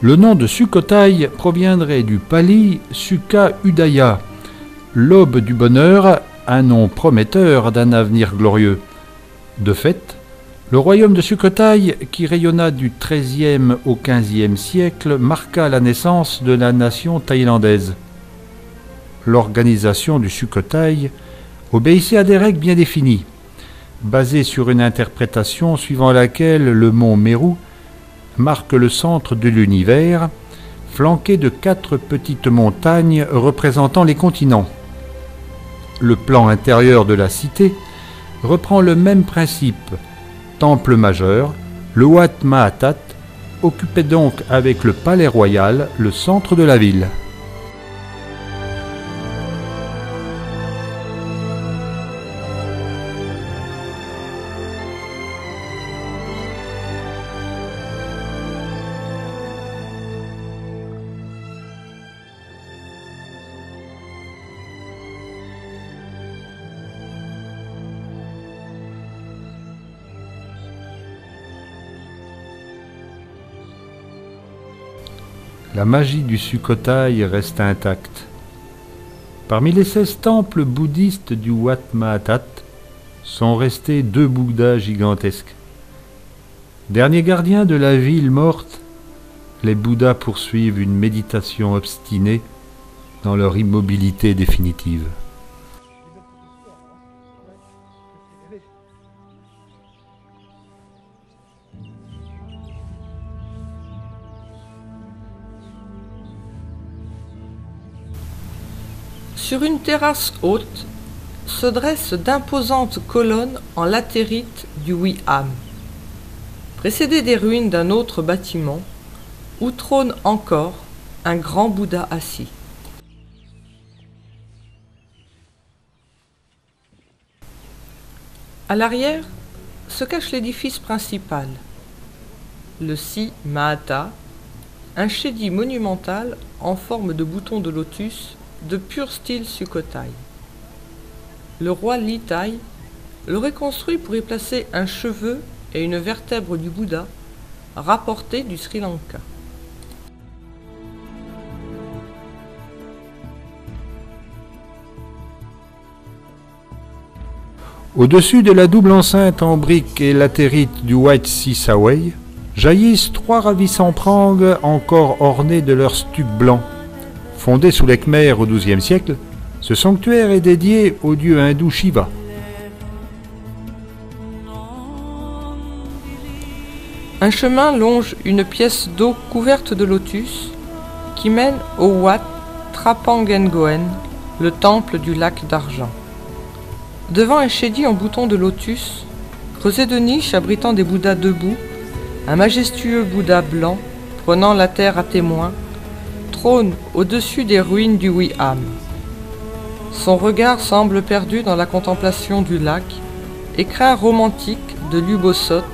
Le nom de Sukhothai proviendrait du pali Sukha Udaya, l'aube du bonheur, un nom prometteur d'un avenir glorieux. De fait, le royaume de Sukhothai, qui rayonna du XIIIe au XVe siècle, marqua la naissance de la nation thaïlandaise. L'organisation du Sukhothai obéissait à des règles bien définies, basées sur une interprétation suivant laquelle le mont Meru marque le centre de l'univers, flanqué de 4 petites montagnes représentant les continents. Le plan intérieur de la cité reprend le même principe. Temple majeur, le Wat Mahathat occupait donc avec le palais royal le centre de la ville. La magie du Sukhothai reste intacte. Parmi les 16 temples bouddhistes du Wat Mahathat sont restés 2 Bouddhas gigantesques. Derniers gardiens de la ville morte, les Bouddhas poursuivent une méditation obstinée dans leur immobilité définitive. Sur une terrasse haute se dressent d'imposantes colonnes en latérite du Wi'am, précédées des ruines d'un autre bâtiment où trône encore un grand Bouddha assis. À l'arrière se cache l'édifice principal, le Si Mahata, un chedi monumental en forme de bouton de lotus de pur style Sukhothai. Le roi Lithai l'aurait construit pour y placer un cheveu et une vertèbre du Bouddha rapportés du Sri Lanka. Au-dessus de la double enceinte en briques et latérite du Wat Sisawai jaillissent 3 ravissants prangs encore ornés de leur stuc blanc. Fondé sous les Khmers au XIIe siècle, ce sanctuaire est dédié au dieu hindou Shiva. Un chemin longe une pièce d'eau couverte de lotus qui mène au Wat Trapangengoen, le temple du lac d'argent. Devant un chedi en bouton de lotus, creusé de niches abritant des Bouddhas debout, un majestueux Bouddha blanc, prenant la terre à témoin, trône au-dessus des ruines du Wi'am. Son regard semble perdu dans la contemplation du lac, écrin romantique de l'Ubosot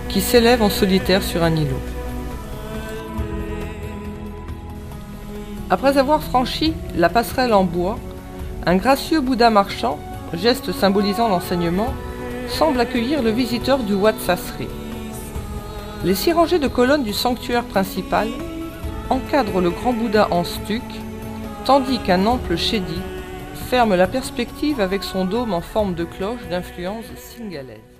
qui s'élève en solitaire sur un îlot. Après avoir franchi la passerelle en bois, un gracieux Bouddha marchand, geste symbolisant l'enseignement, semble accueillir le visiteur du Wat Sasri. Les 6 rangées de colonnes du sanctuaire principal encadrent le grand Bouddha en stuc, tandis qu'un ample chedi ferme la perspective avec son dôme en forme de cloche d'influence singalaise.